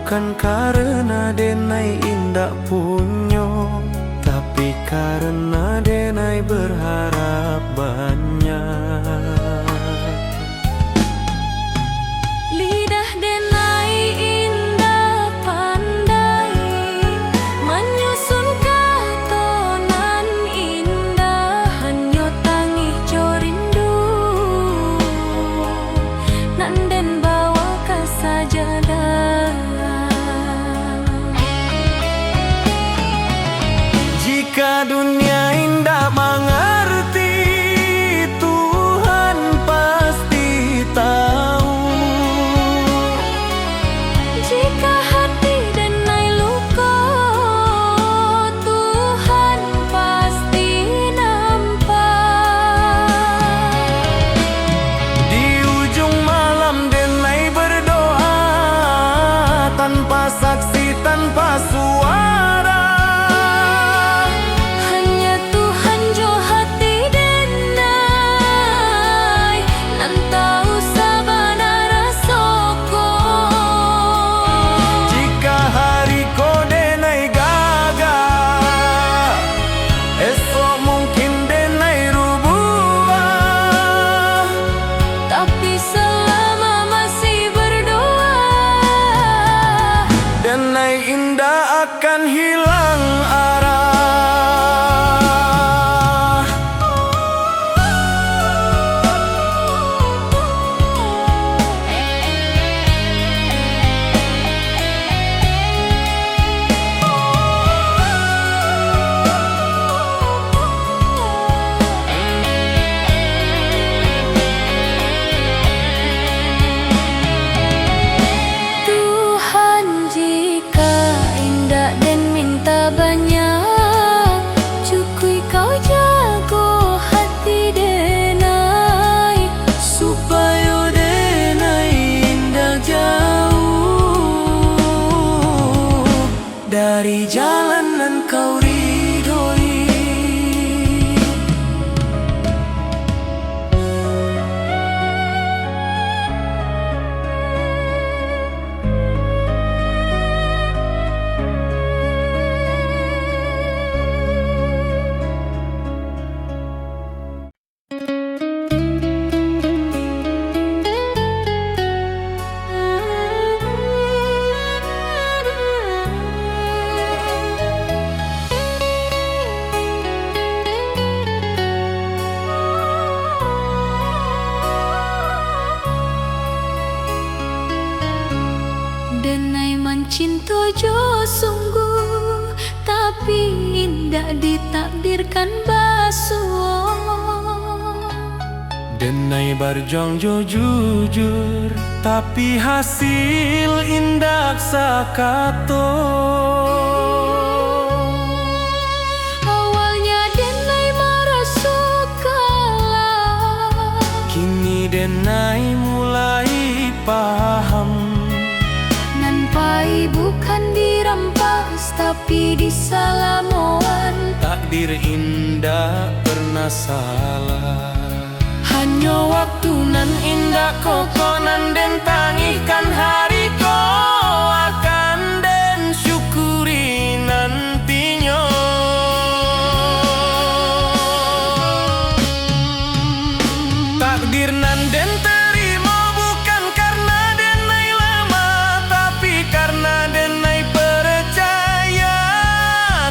bukan karena denai indak punyo, tapi karena denai berharap banyak. Lidah denai indah pandai menyusun katonan indah, hanya tangih jorindu nanden bawa ke sajadah. Jika dunia indah mengerti, Tuhan pasti tahu. Jika hati denai luka, Tuhan pasti nampak. Di ujung malam denai berdoa, tanpa saksi, tanpa suara. Hanya Tuhan jo hati denai, nan tahu sabana rasoko. Jika hari ko denai gagal, esok mungkin denai rubah. Tapi selama masih berdoa, Denai indah akan hilang arah. Tuhan jika indah dan minta banyak, cukui kau jago hati denai, Supaya denai indah jauh dari jalanan kau ridhoi. denai mencinta jo sungguh, tapi indah ditakdirkan basuh. Denai berjuang jo jujur, tapi hasil indak sakato. Awalnya denai merasa kalah, Kini denai mulai paham. nampai bukan dirampas tapi disalamoan. Takdir indah pernah salah. Hanya waktu nan indah kokonan den tangihkan hari ko akan den syukuri nantinya. Takdir nan den terima bukan karena denai lama, tapi karena denai percaya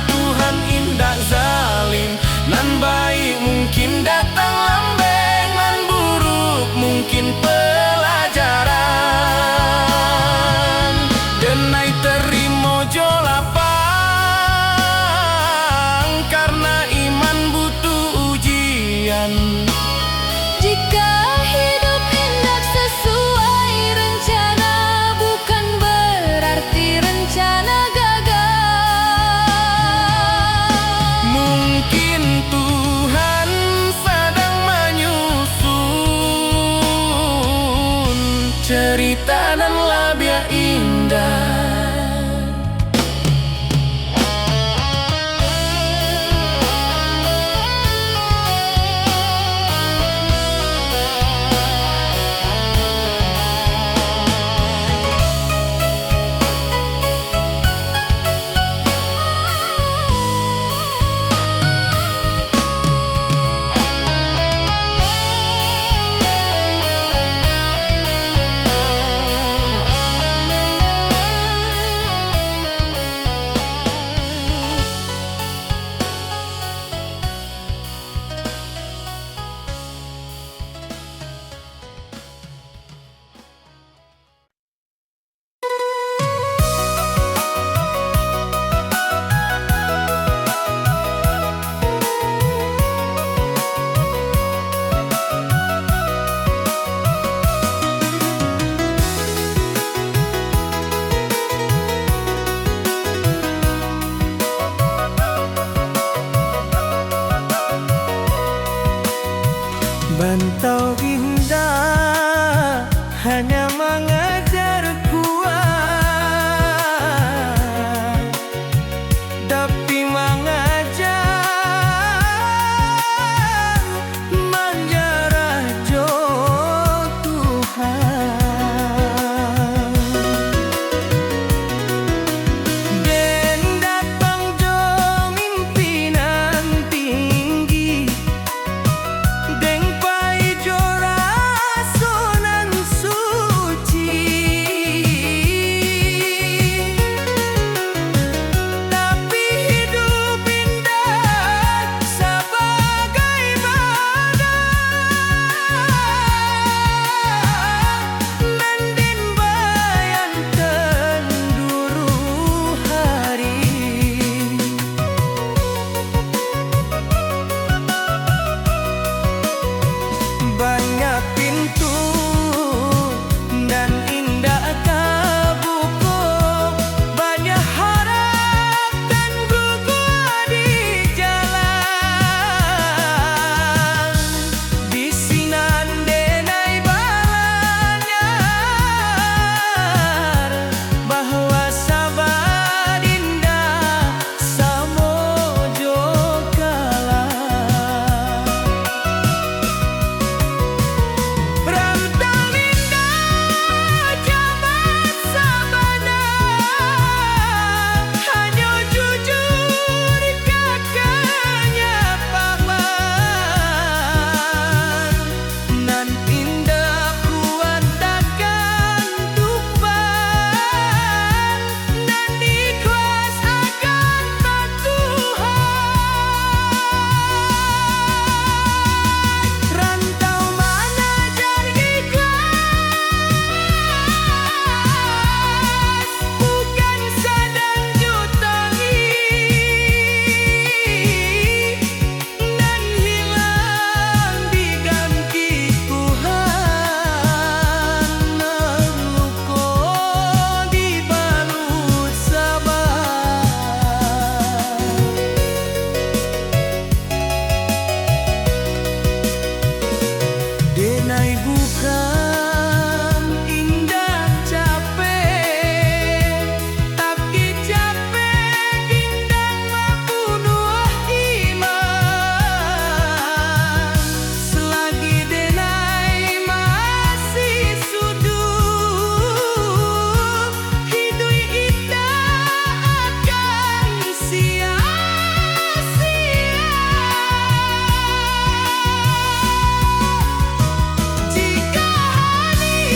Tuhan indah zalim. Nan baik mungkin datang lambe, mungkin pelajaran. Bantau indah hanya mengajar kuat, tapi mengajar menjarah jo Tuhan. Den datang jo mimpinan tinggi, deng pai jo rasonan suci. Tapi hidup indah sebagai badai, mending bayangkan dulu hari. Banyak pintu dan indah kabuku, banyak harap dan gugur di jalan. Di sinan denai balanyar bahwa sabar indah samojo kalah. Rantau indah jabat sabana, hanya jujur kakaknya paman. Nan indah kuat takkan tupan, nan ikhlas akan Tuhan. Rantau mengajar ikhlas, bukan sedang jutangi, dan hilang diganti Tuhan. Meluko dibalut sabar. Denai bukan indah capek, tapi capek indah membunuh iman. Selagi denai masih sudut, hidup indah akan sia-sia. Jika hari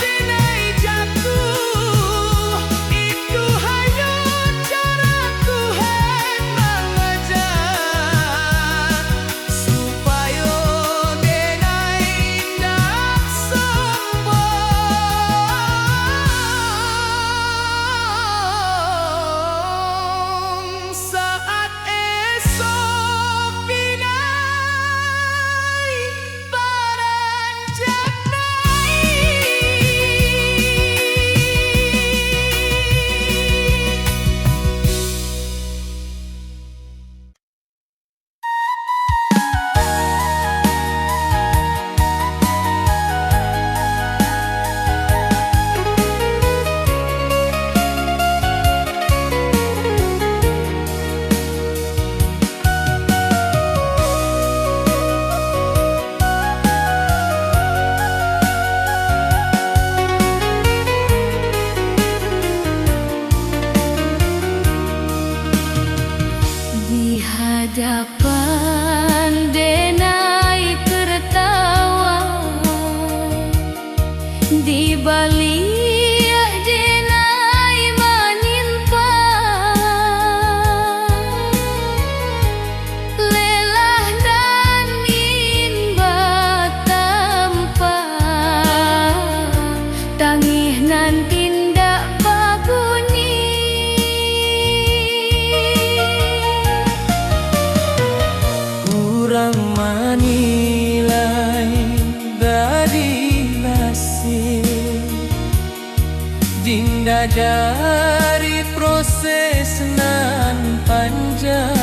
denai jatuh, itu hanya caraku mengajar, supaya denai indah sombong saat esok pinai di hadapan denai tertawa, di balik denai menyimpan lelah dan imba tanpa tangih nan tindak babuni. kurang menilai dari nasib, dinda dari proses nan panjang.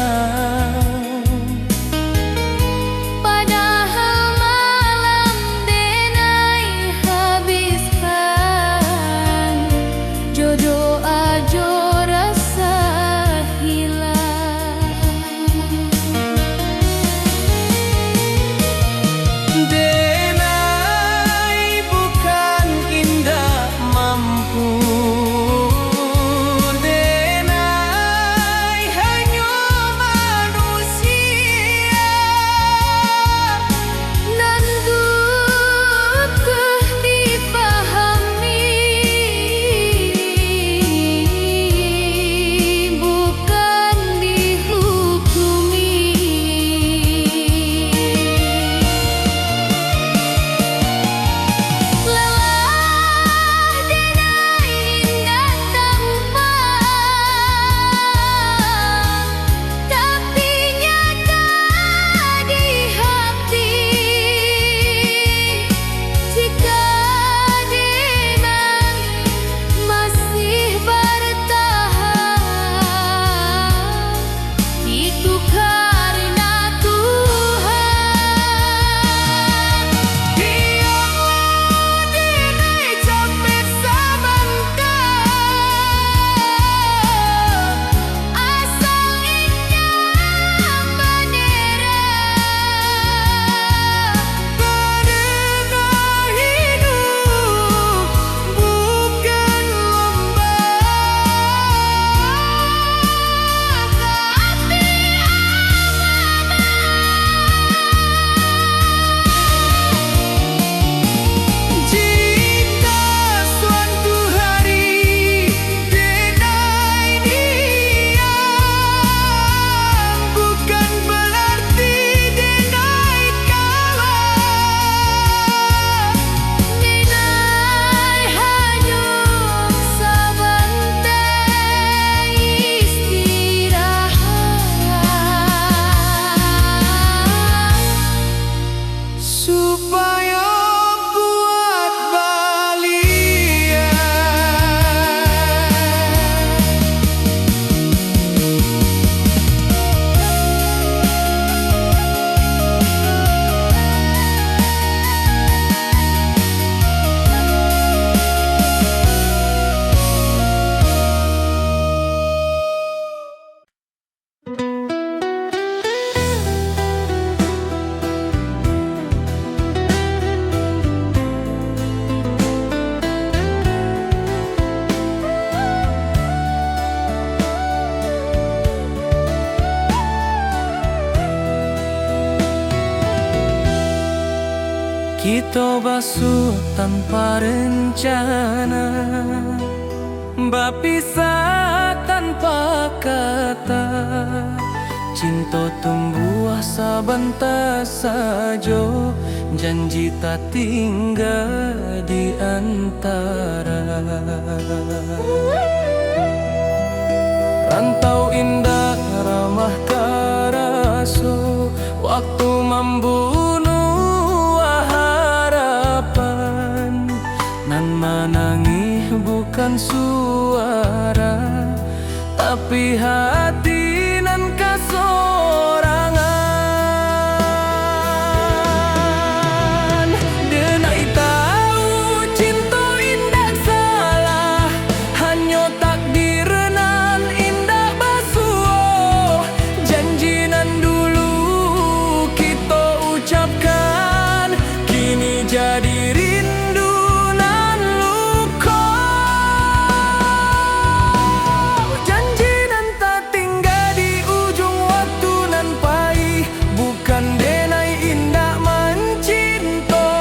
Kita basuh tanpa rencana, berpisah tanpa kata. Cinta tumbuh sebentar saja, janji tak tinggal di antara. Rantau indah ramah terasa, waktu membunuh harapan. Nan menangis bukan suara, tapi hati nan kasorangan. Denai tahu cinta indah salah, hanya takdir nan indah basuh. Janji nan dulu kita ucapkan, kini jadi rindu nan luka. Janji nan tak tinggal di ujung waktu nan pahit, bukan denai indah mencinta,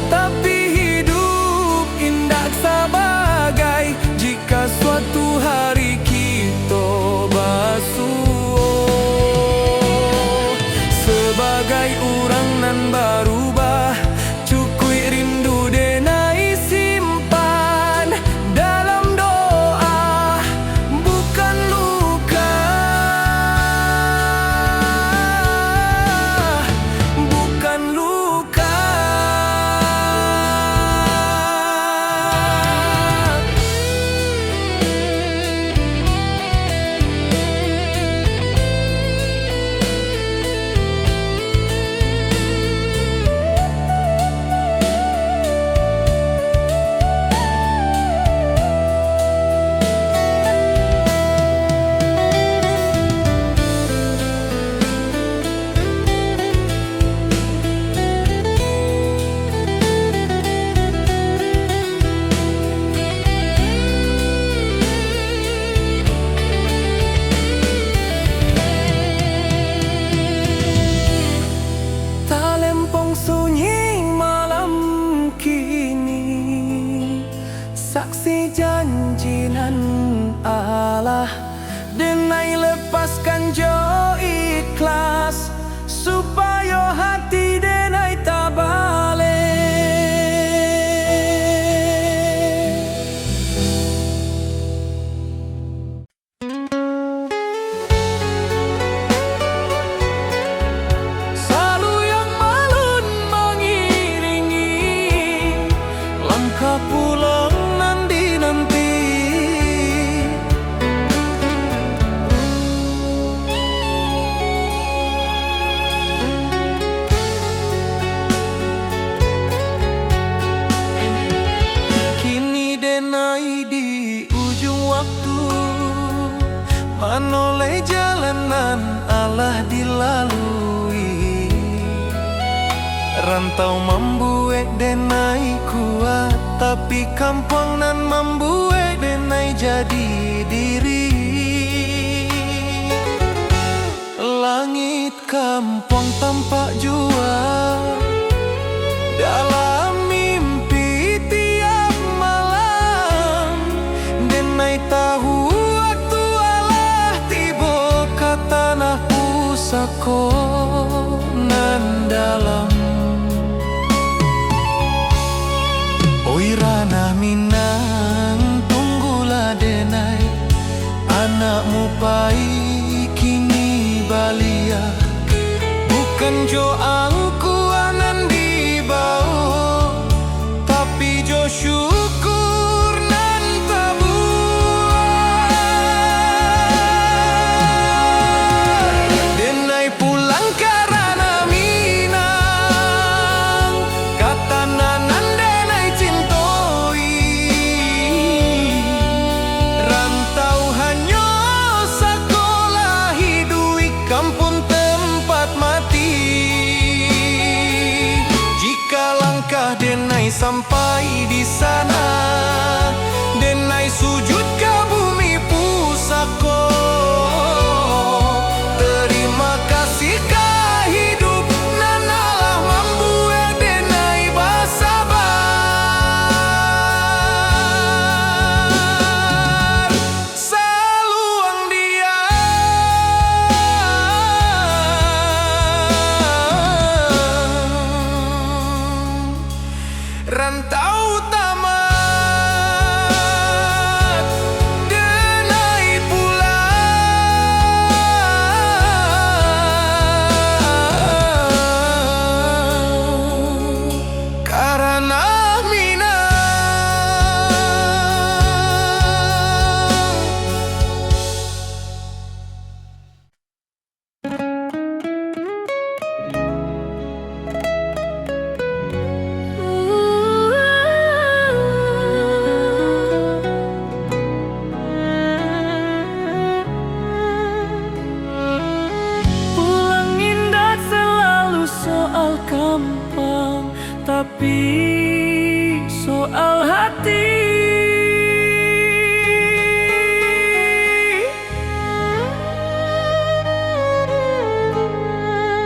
tapi hidup indah sebagai jika suatu hari kita basuh. Sebagai orang nan berubah, cukui rindu denai simpan dalam doa, bukan luka, bukan luka. Talempong sunyi malam kini, saksi janji nan Allah. Denai lepaskan jo ikhlas, supaya hati denai tak balik. Selalu yang malun mengiringi langkah pulang nanti-nanti. Kini denai di ujung waktu, menoleh jalanan Allah dilalui. Rantau membuat denai kuat, tapi kampung nan membuat denai jadi diri. Langit kampung tampak jua dalam mimpi tiap malam. Denai tahu waktu Allah tiba ke tanah pusaka nan dalam. Oi ranah Minang, tunggulah denai, anakmu pai kini balia. Bukan jo angkuanan di bawah, tapi jo syukur nan tabuah. Denai pulang ke ranah Minang, kata nanan denai cintoi. Rantau hanya sekolah hidui kampung tempat mati. Jika langkah denai sampai di sana, denai sujud ke bumi pusaka. Terima kasih ke hidup nan Allah hati.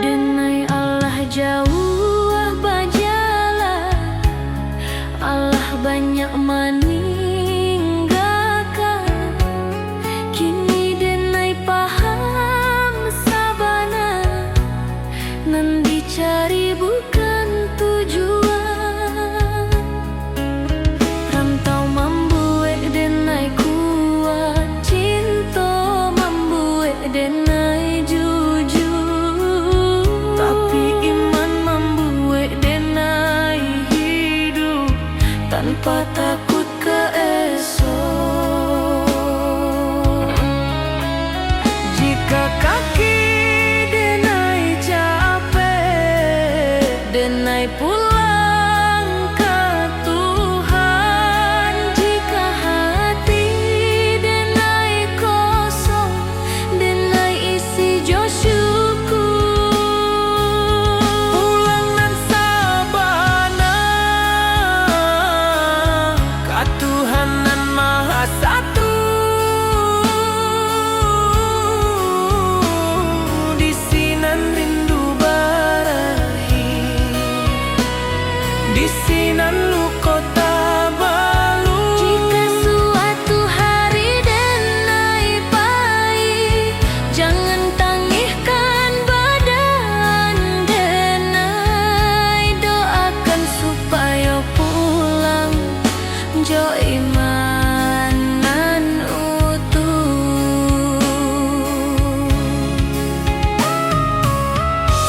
Denai Allah jauh bajala, Allah banyak meninggalkan. Kini denai paham sabana, nan dicari bukan tujuan. Rantau membuat denai kuat, cinta membuat denai jujur. Tapi iman membuat denai hidup tanpa takut ke esok. Jika kaki denai capek, Denai pulang ke Tuhan. Jika hati denai kosong, denai isi jo syukur. pulang nan sabana ka Tuhan nan Maha Satu. Di sinan rindu barahi, di sinan luko tabalu. Jika suatu hari denai pahit, jangan tangihkan badan denai. Doakan supaya pulang jo imanan utuh.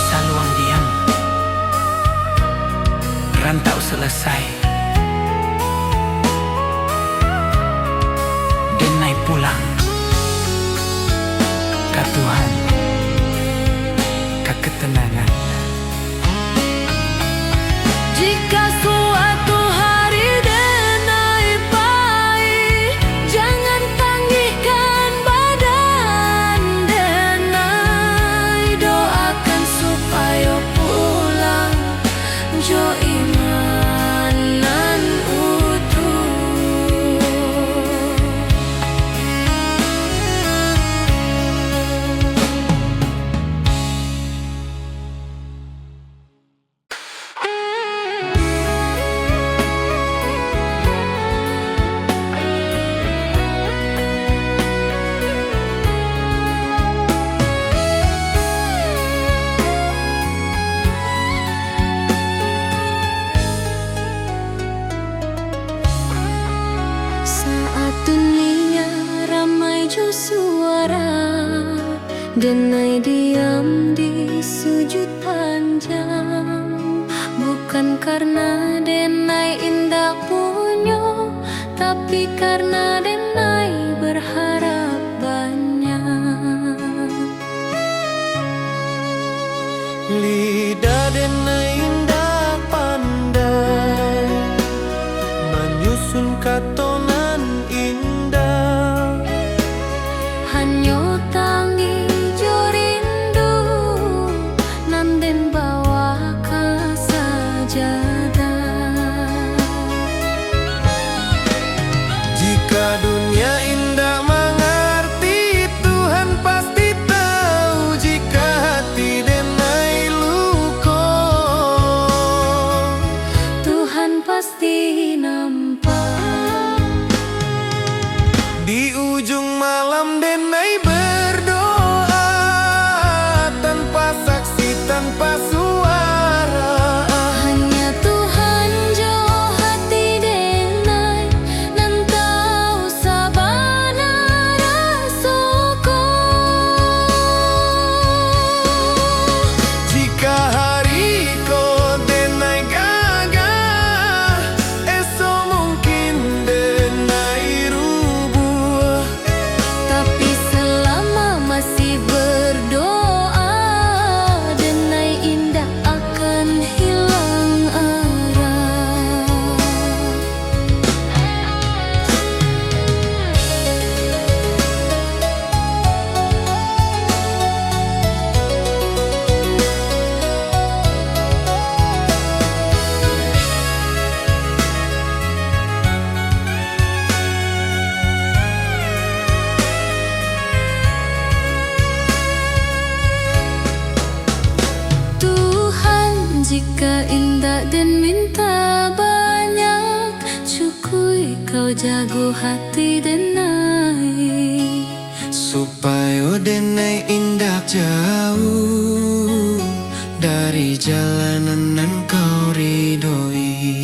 Saluang diam, rantau selesai, denai pulang ka Tuhan, ka ketenangan. Jika suatu hari denai pahit, jangan tangihkan badan denai. Doakan supaya pulang jo imanan utuh. Saat dunia ramai jo suara, denai diam di sujud panjang. Bukan karena denai indah punyo, tapi karena denai berharap banyak. Lidah denai indah pandai, menyusun katonan indah. Hanyo tangi jo rindu, nan den bawa ka sajadah. Jika dunia indah mengerti, Tuhan pasti tahu. Jika hati denai luko, Tuhan pasti nampak. jika indah dan minta banyak, cukui kau jago hati denai, supaya denai indah jauh dari jalanan yang kau ridhoi.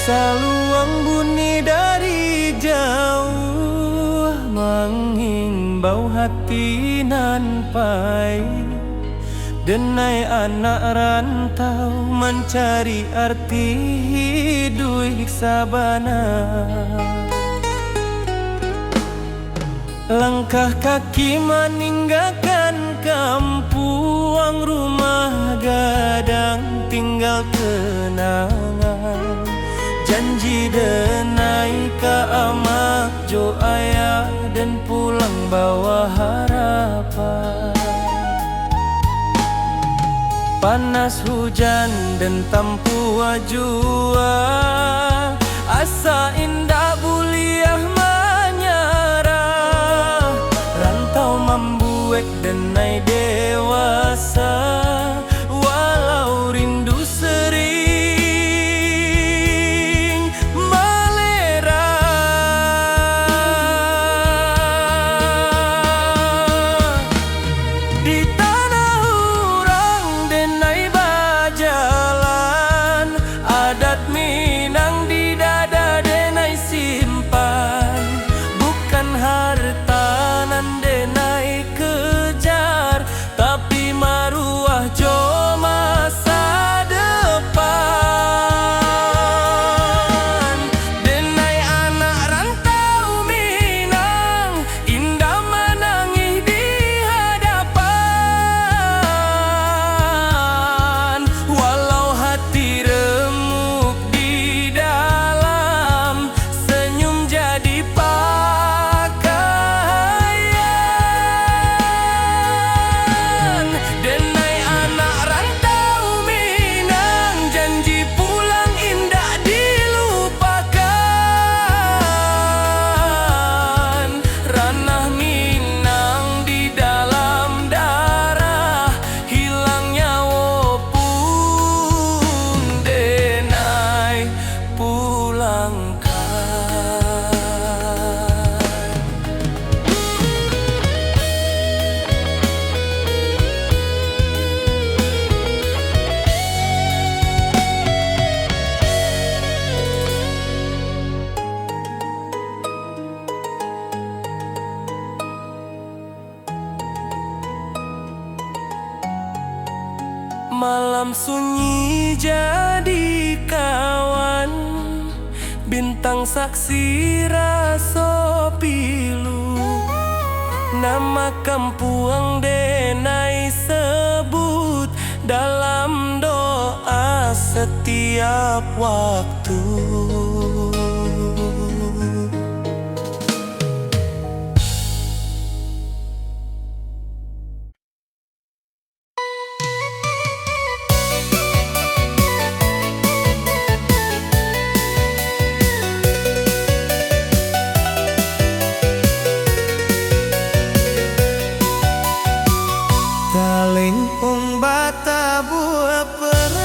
Saluang bunyi dari jauh, menghimbau hati nan pai. Denai anak rantau mencari arti hidup sabana. Langkah kaki meninggalkan kampung, rumah gadang tinggal kenangan. Janji denai ka amak jo ayah dan pulang bawa harapan. Panas hujan dan tampu jua, asa indah buliah menyerah. Rantau membuat denai dewasa, walau rindu sering melera. Di tanah urang denai bajalan, adat Minang di dada denai simpan. Bukan harta nan denai kejar, tapi maruah jo masa depan. Denai anak rantau Minang, indah menangis di hadapan. Walau hati remuk di dalam, senyum jadi pakaian. Denai anak rantau Minang, janji pulang indah dilupakan. Ranah Minang di dalam darah, hilang nyawa pun denai pulangkan. Malam sunyi jadi kawan, bintang saksi raso pilu. Nama kampung denai sebut dalam doa setiap waktu. Taling bata buah perang,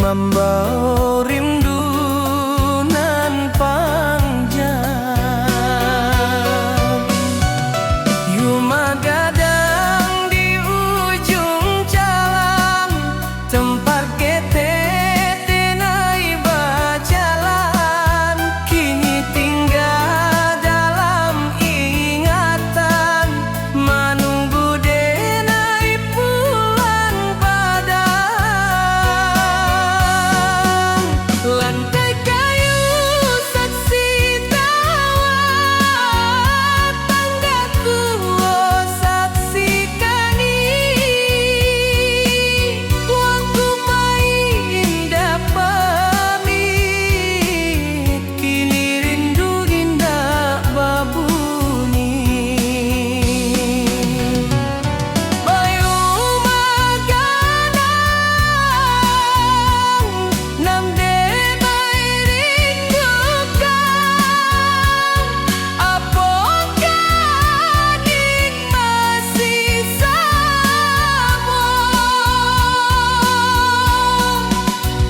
Membawa rindu nan panjang. Yuma gadang di ujung jalan, tempat kita tenai berjalan. Kini tinggal dalam ingatan, menunggu denai pulang padang. Lantai kayu saksi tawat, tangga tua saksikan. Waktu main pamit, kini rindu indah babunyi. Bayu maganang, nam demai rindukan. Apakah ning masih sama?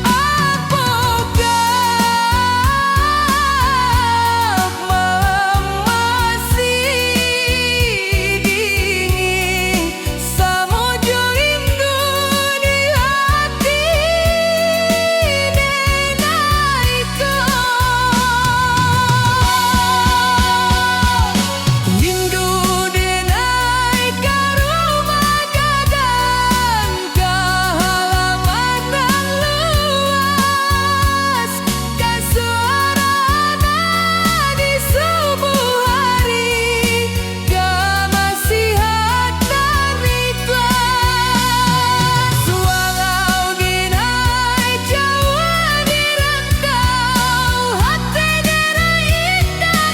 Apakah masih dingin samojo rindu di hati denai rindu denai ka rumah gadang, ka halaman nan luas, ka suarana di subuh hari, ka nasihat dan ikhlas. Walau denai jauh di rantau, hati denai indah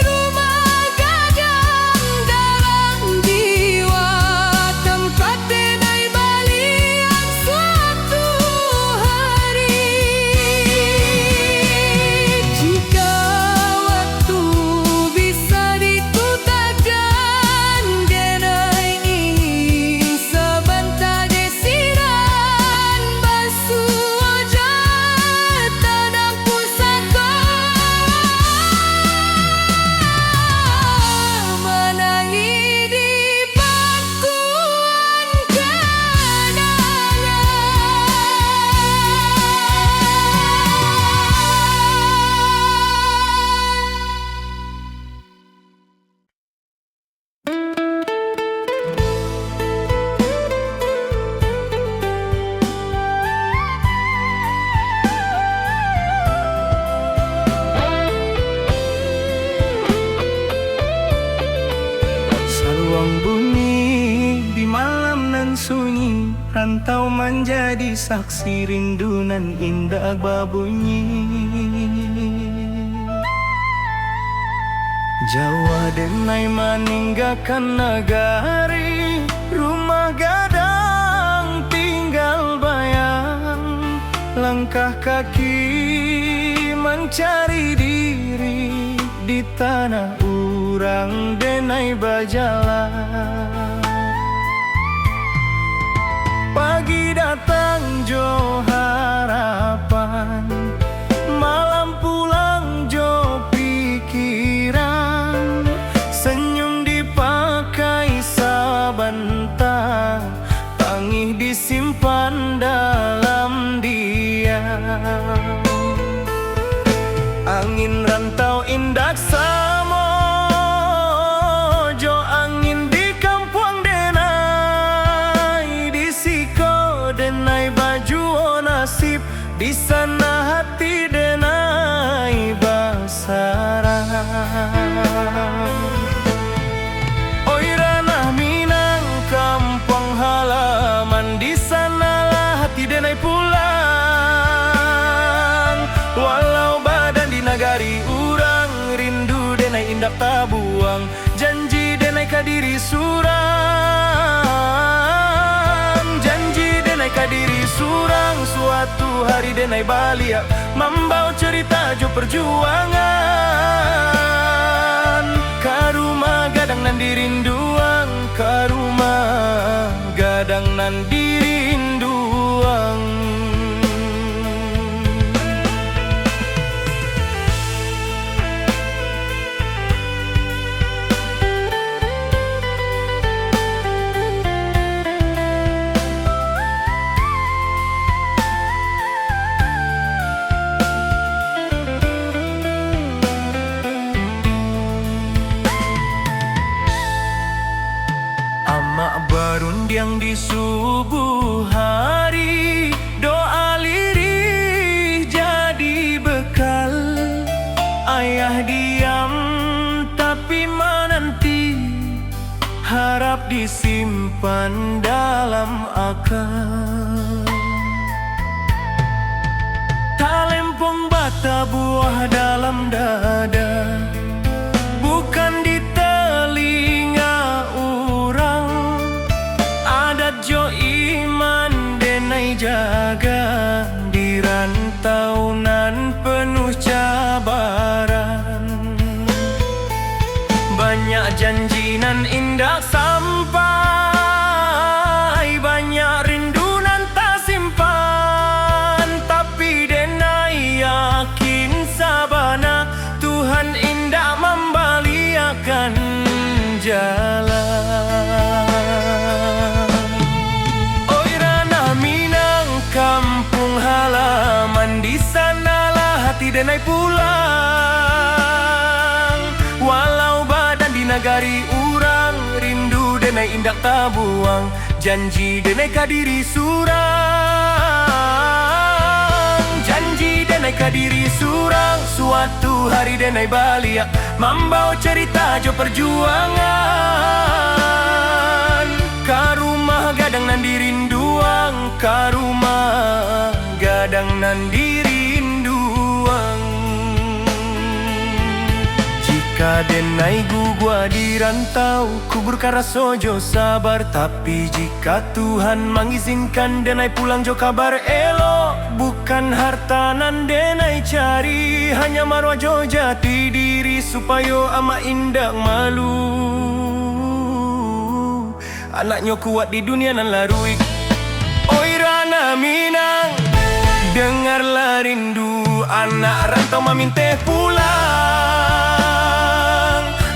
rumah gadang dalam jiwa, tempat denai balian suatu hari. Jika waktu bisa diputakan, denai ingin sebentar desiran basuh wajah tanam pusaka, menangi di pangkuan kenangan. Saluang bunyi di malam nan sunyi, rantau menjadi saksi rindu nan indah babunyi. Jawa denai meninggalkan negari, rumah gadang tinggal bayang. Langkah kaki mencari diri di tanah urang denai berjalan. Pagi datang jo harapan, malam pulang jo pikiran. Senyum dipakai sebentar, tangih disimpan dalam diam. Angin rantau indah samojo, angin di kampung denai, di siko denai baju nasib, di sana hati denai basarang. Oi ranah Minang kampung halaman, di sanalah hati denai pulang. Walau badan di nagari urang, rindu denai indah tabuang, janji denai kadiri surang. Janji denai kadiri surang, suatu hari denai balia, membawa cerita jo perjuangan. Ka rumah gadang nan dirinduang, ka rumah gadang nan dirinduang. subuh hari, doa lirih jadi bekal. Ayah diam tapi menanti, harap disimpan dalam akal. Talempong bata buah dalam dada, bukan di telinga orang. Adat jo iman denai jaga, di rantau nan penuh cabaran. Banyak janji nan indah sampai, banyak rindu nan tak simpan. Tapi denai yakin sabana, Tuhan indah membaliakan jalan. Oi ranah Minang, kampung halaman, di sanalah hati denai pulang. Walau badan di nagari urang, rindu denai indak tabuang. Janji denai kadiri surang, janji denai kadiri surang. Suatu hari denai balia, membawa cerita jo perjuangan. Ka rumah gadang nan dirinduang, ka rumah gadang nan dirinduang. Jika denai gugua di rantau, kubur karaso jo sabar. Tapi jika Tuhan mengizinkan denai pulang jo kabar elo. Bukan harta nan denai cari, hanya marwah jo jati diri, supaya ama indak malu. Anaknya kuat di dunia nan larui. Oi ranah Minang, dengarlah rindu anak rantau maminteh pulang.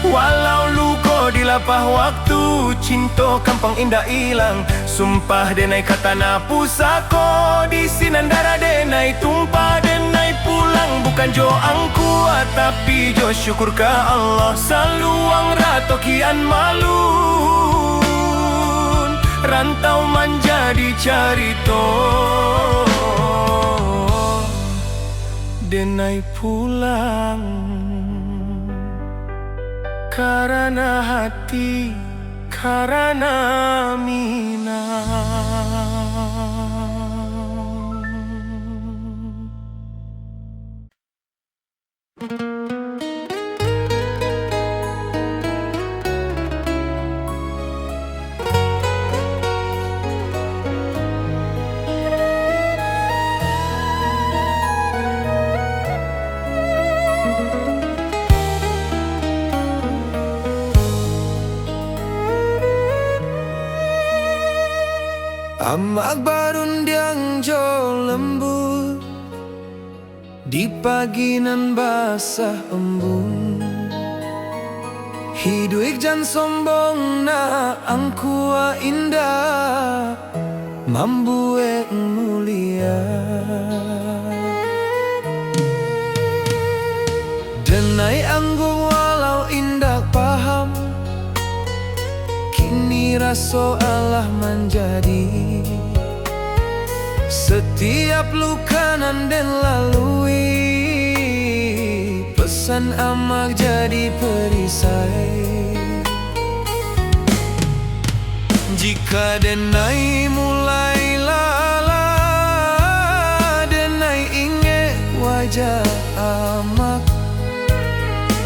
Walau luko di lapah waktu, cinta kampung indah hilang. Sumpah denai kata na pusako, di sinan darah denai tumpah. Denai pulang bukan jo angkuat, tapi jo syukur ke Allah. Saluang rato kian malun, rantau menjadi carito. Denai pulang karena hati, karena Minang. Amak barundiang jo lembut, di pagi nan basah embun. Hidup jan sombong na angkua indah, mambuek mulia. Denai anggung walau indah paham, kini raso Allah menjadi. Setiap luka nan den lalui, pesan amak jadi perisai. Jika denai mulai lala, denai ingat wajah amak.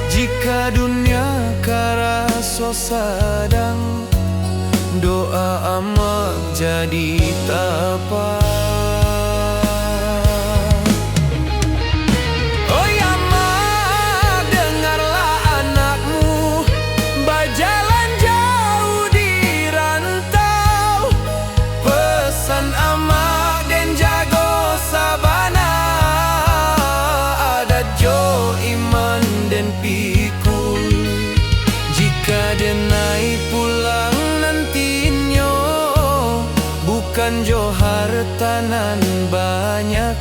Jika dunia karaso sadang, doa amak jadi tapak. Oh ya mak, dengarlah anakmu berjalan jauh di rantau. Pesan amak den jago sabana, adat jo iman den pikul. Jika denai pulang nantinya, bukan jo hartanan banyak.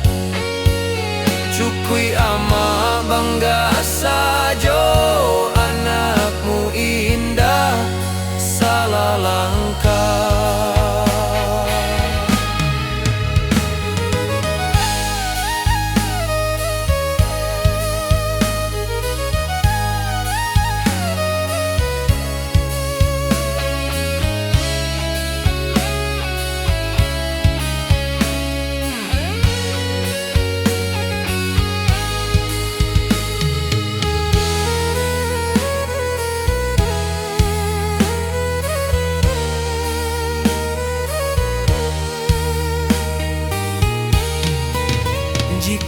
Cukui ama bangga sajo, anakmu indah salah langkah.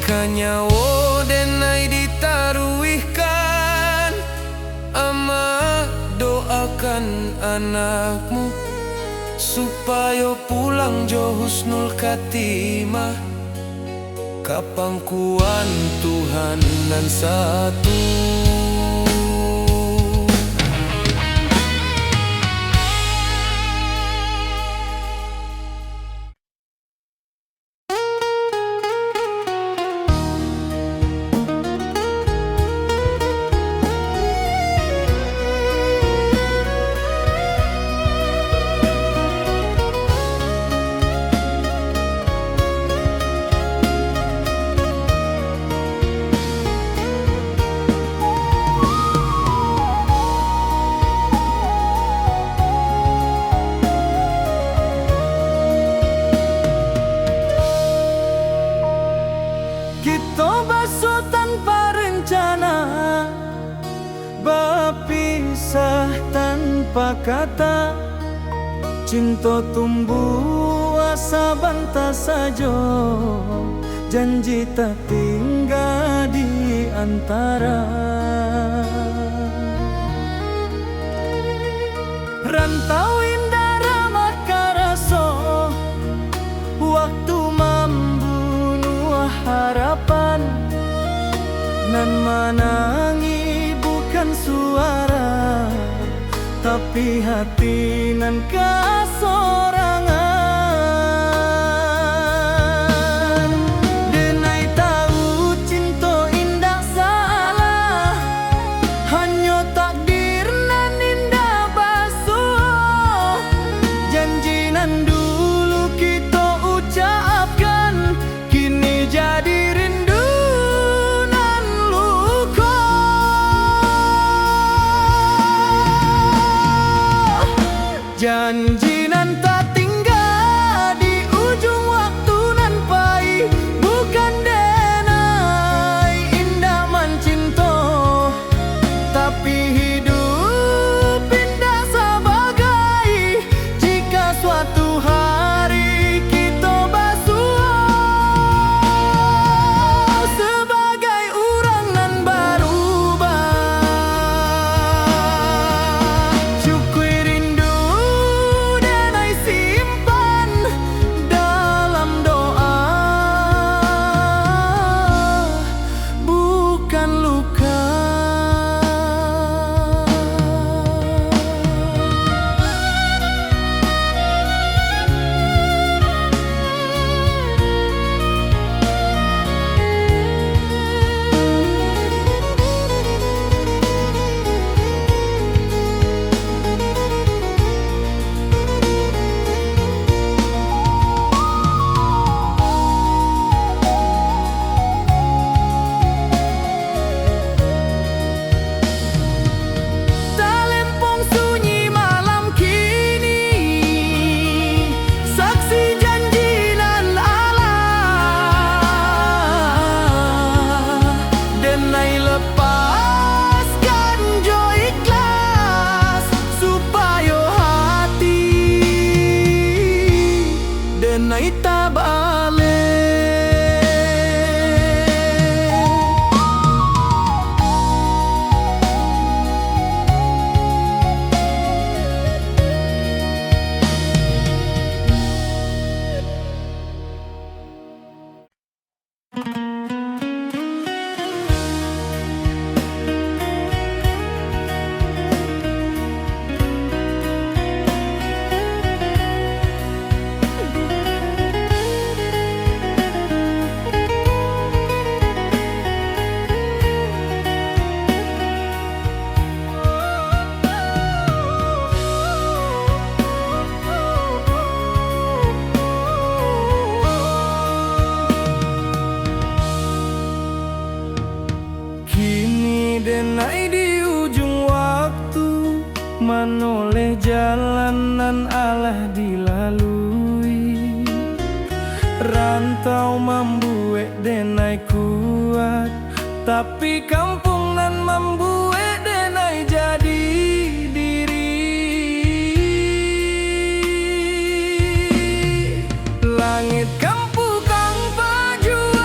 Kanyawo denai ditaruihkan, ama doakan anakmu supaya pulang jo husnul khatimah, kapangkuan Tuhan nan satu. Kita basuh tanpa rencana, berpisah tanpa kata. Cinta tumbuh asa bantah saja, janji tak tinggal di antara. Rantau indah ramah karaso, waktu membunuh harapan. Nan menangi bukan suara, tapi hati nan kasorangan. Denai tahu cinta indah salah, hanya takdir nan indah basuh. Janji nan dulu kita ucapkan, kini jadi rindu nan luka. Janji nan tak tinggal di ujung waktu nan pahit, bukan denai indah mencinta, tapi hidup indah sebagai jika suatu hari kita basuh sebagai orang nan berubah. Syukur rindu denai simpan dalam doa, bukan luka. Talempong sunyi malam kini, saksi janji nan Allah. Denai lepaskan jo ikhlas, supaya hati denai tak balik. Kini denai di ujung waktu, menoleh jalanan Allah dilalui. Rantau membuat denai kuat, tapi kampung nan membuat denai jadi diri. Langit kampung kang pajuan,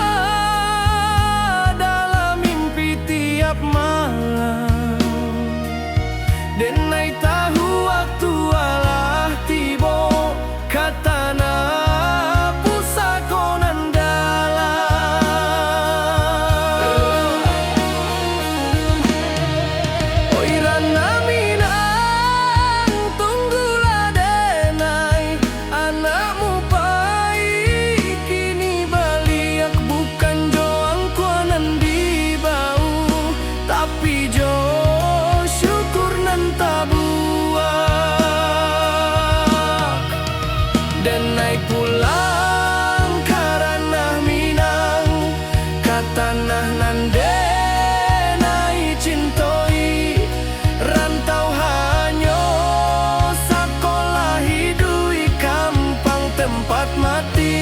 denai pulang karena minang katanah nan denai cintoi rantau hanyo sakolah hidui kampang tempat mati.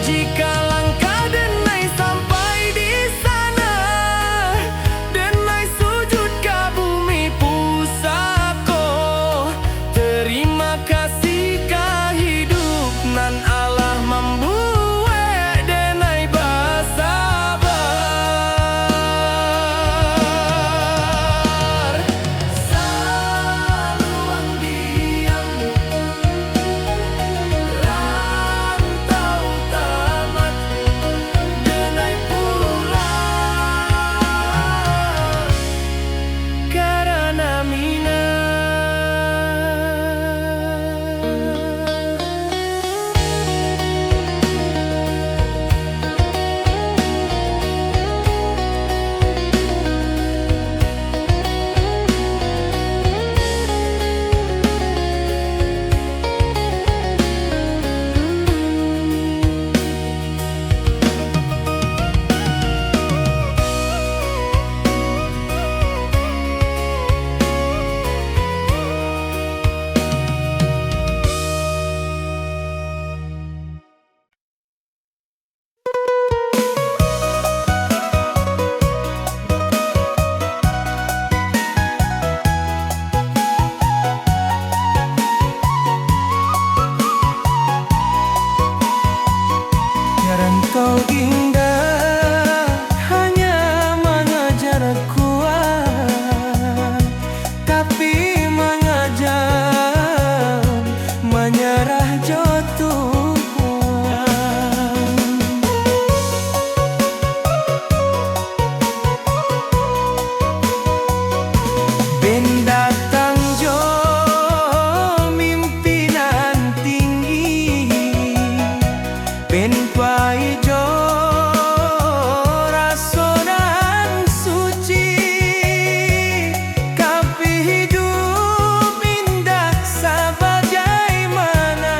Jika langkah denai sampai di sana, denai sujud ke bumi pusako. Terima kasih ka hidup nan Allah membuat denai basabar. Saluang diam rantau tamat denai pulang karena minang. Rantau indah hanya mengajar kuat, tapi mengajar menyerah jatuh kuat. Ben datang jo mimpinan tinggi, ben paijo rasonan suci, tapi hidup indah sebagaimana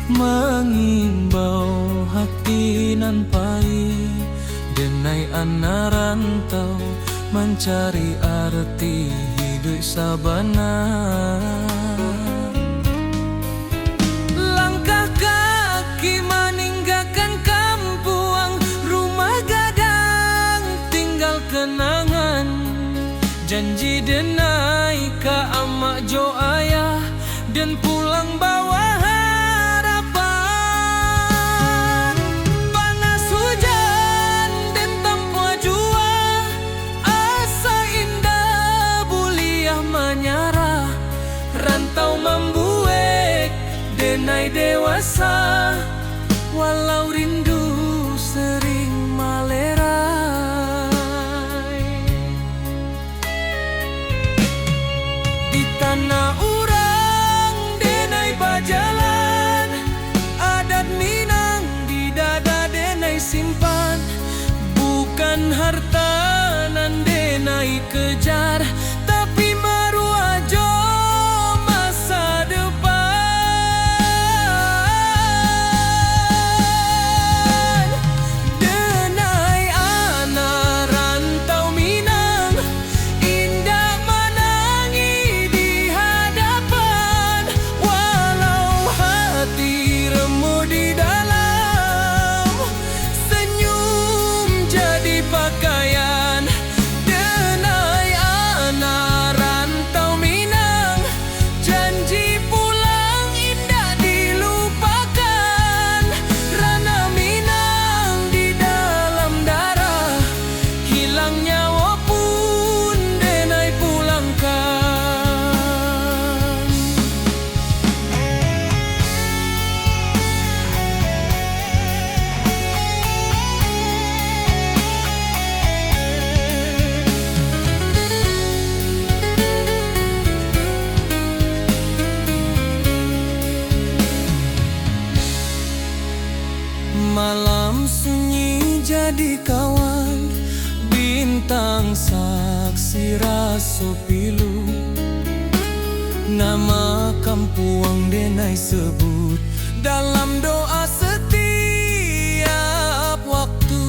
mengimbau hati nan pai, denai anak rantau mencari arti hidup sabana. Langkah kaki meninggalkan kampung, rumah gadang tinggal kenangan, janji denai ka amak jo ayah dan pulang bawa harapan. Panas hujan dan tanpa jua, asa indah buliah menyarah, rantau membuek denai dewasa, walau rindu sering malerai. Di tanah urang denai bajalan, adat Minang di dada denai simpan, bukan harta nan denai kejar, tapi maruah jo masa depan. Denai anak rantau Minang, indah menangi di hadapan, walau hati remuk di dalam, senyum jadi pakaian. Denai anak rantau Minang, janji pulang indah dilupakan, rana Minang di dalam darah, hilang nyawa pun denai pulangkan. Malam sunyi jadi kawan, bintang saksi raso pilu, nama kampung denai sebut dalam doa setiap waktu.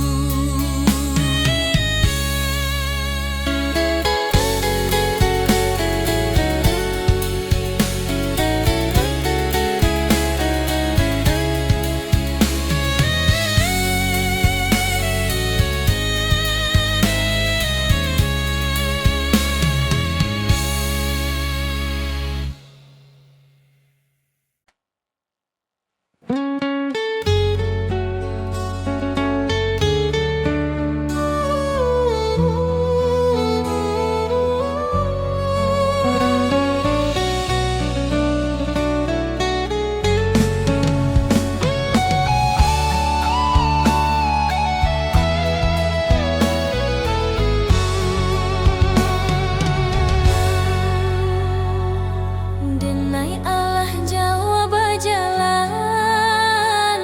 Denai Allah Jawa berjalan,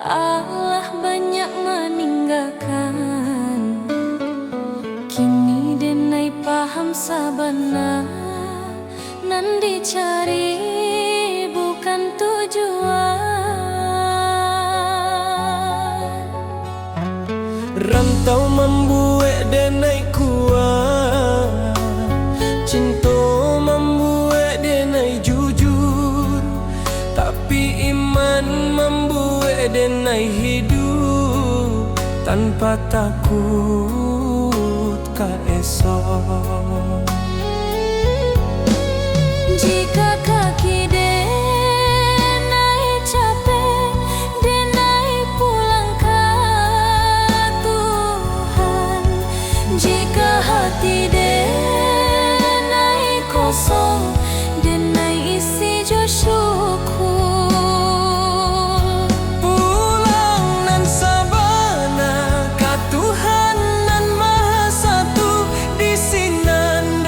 Allah banyak meninggalkan, kini denai paham sabana, nan dicari bukan tujuan. Rantau membuat denai kuat, cinta membuat denai jujur, tapi iman membuat denai hidup tanpa takut ka esok. Jika kaki denai capek, denai pulang ke Tuhan. Jika hati denai kosong, denai isi jo syukur. Pulang nan sabana ka Tuhan nan Maha Satu, di sinan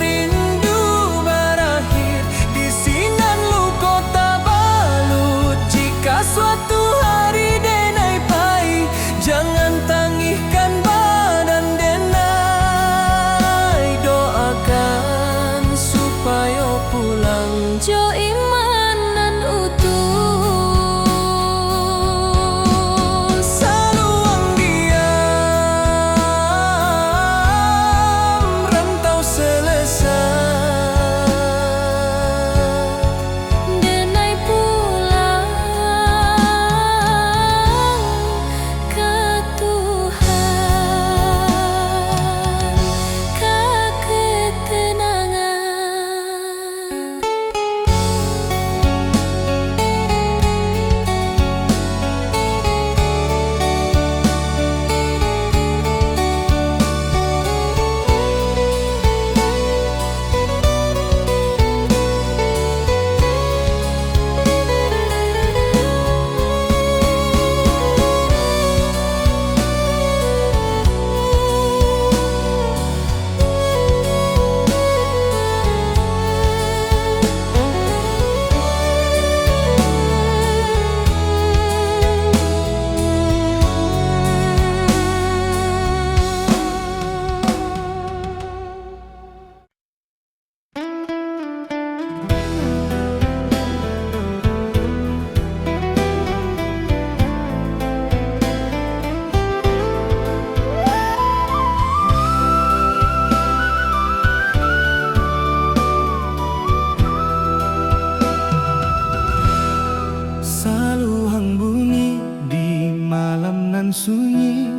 sunyi,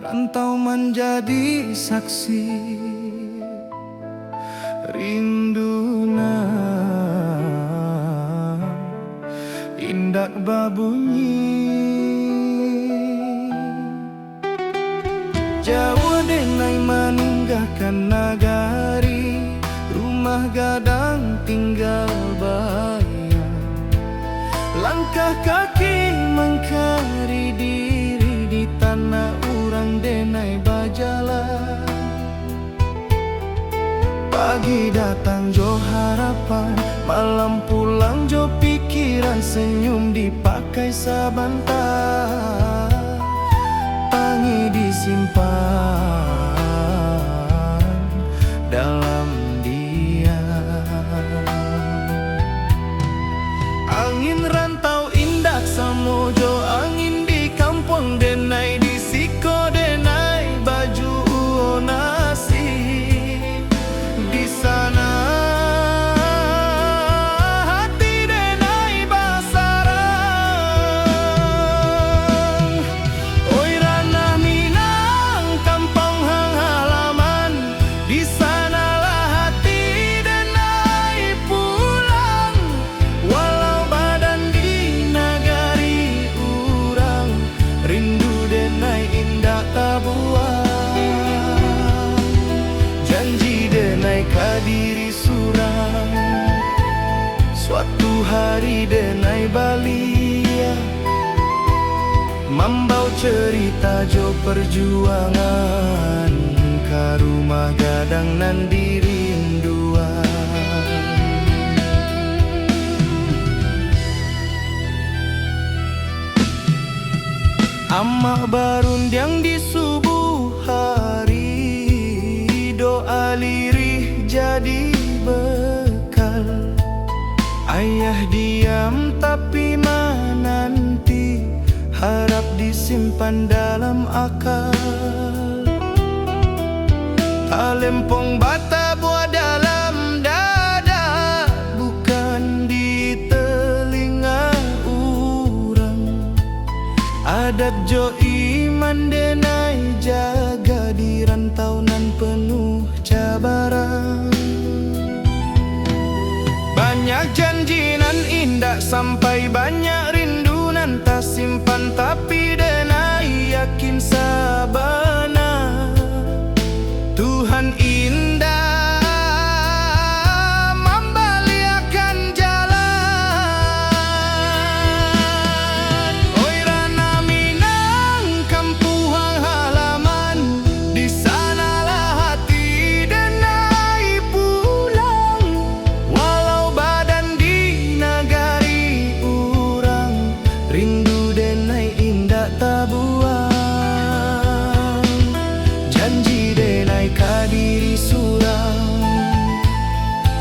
rantau menjadi saksi rinduna indak babunyi. Jawa denai meninggalkan nagari, rumah gadang tinggal bayang. Langkah kaki mengkari diri di tanah urang denai bajalan. Pagi datang jo harapan, malam pulang jo pikiran, senyum dipakai sabantar, pangi disimpan dalam diam. Angin rantau indak samojo, angin di kampung denai di siko denai baju nasi. Di sana hati denai basarang. Oi ranah Minang kampung hang halaman, di sanalah hati denai pulang. Walau badan di nagari urang, rindu denai indah tabuang. Janji denai kadiri surang, suatu hari denai balia, mambau cerita jo perjuangan, ka rumah gadang nan dirinduan. Amak barundiang di subuh hari, doa lirih jadi bekal. Ayah diam tapi menanti, harap disimpan dalam akal. Talempong bata buah dalam dada, bukan di telinga urang. Adat jo iman denai jaga di rantau nan penuh cabaran. Banyak janji nan indah sampai banyak rindu nan tak simpan, tapi denai yakin sabana Tuhan indah membaliakan jalan. Oi ranah Minang kampung halaman, di sanalah hati denai pulang. Walau badan di nagari urang, rindu denai indah tabuang. Janji denai kadiri surang,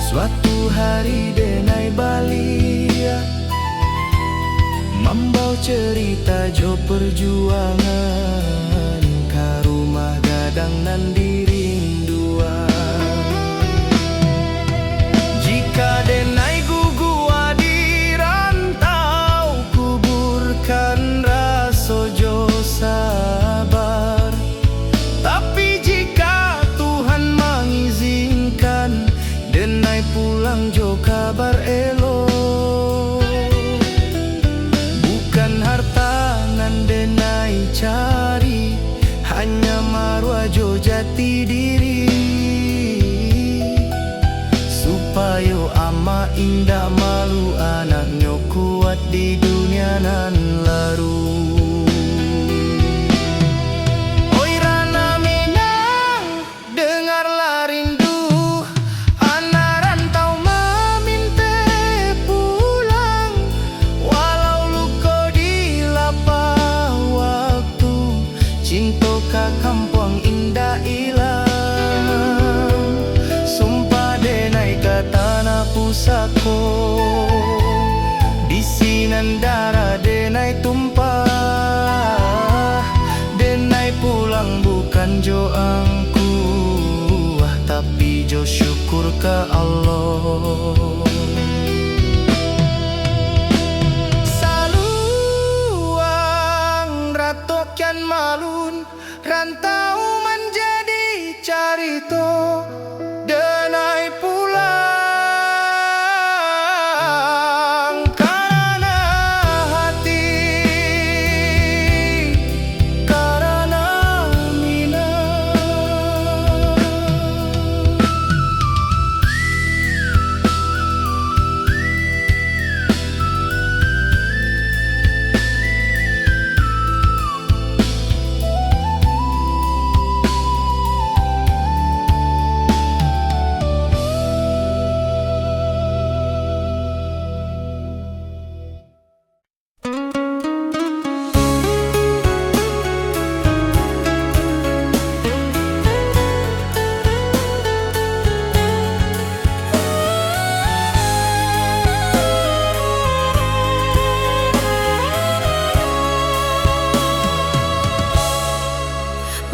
suatu hari denai balia, mambau cerita jo perjuangan, ka rumah gadang nan dirinduan. Jika denai gugua di rantau, kuburkan raso jo sabar. Tapi jika Tuhan mengizinkan, denai pulang jo kabar elok. Bukan harta nan denai cari, hanya marwah jo jati diri. Supaya ama indah malu anaknya kuat di dunia nan laru. Oi ranah Minang, dengarlah rindu, anak rantau meminta pulang. Walau luka di lapah waktu, cinta ka kampung indah ilang. Sumpah denai ka tanah pusako, di sinan darah denai tumpah. Denai pulang bukan jo angkuh, tapi jo syukur ke Allah. Saluang ratokan merantau menjadi carito denai pulang karena hati, karena minat.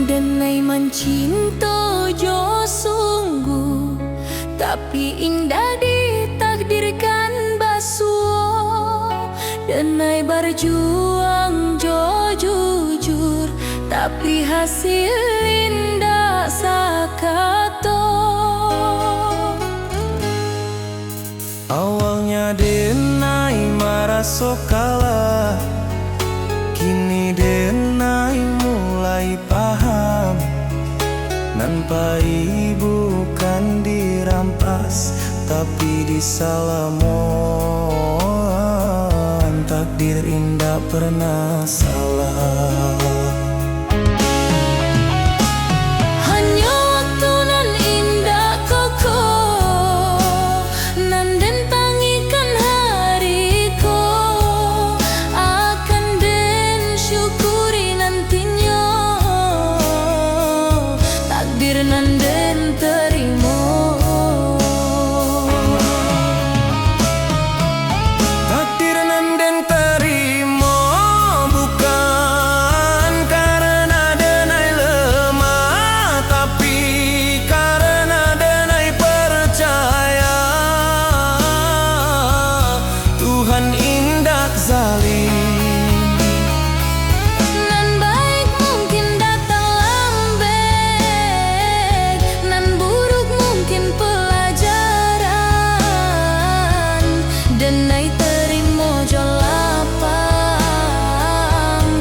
Denai mencinta jo sungguh, tapi indah ditakdirkan basuh. Denai berjuang jo jujur, tapi hasil indah sakato. Awalnya denai merasa kalah, kini denai mulai paham. Nampai bukan dirampas, tapi disalamon. Takdir indah pernah salah. Hanya waktu nan indah kokoh, nan den tangikan hariku, akan den syukuri nantinya. Takdir nan den terima, Takdir nan den terima, bukan karena denai lemah, tapi karena denai percaya Tuhan indah zalim. nan baik mungkin datang lambat, nan buruk mungkin pelajaran. Denai terima jo lapang,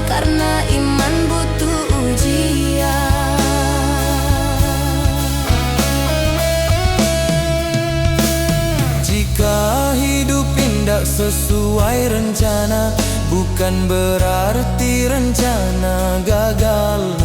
karena iman butuh ujian. Jika hidup indah sesuai rencana, bukan berarti rencana gagal.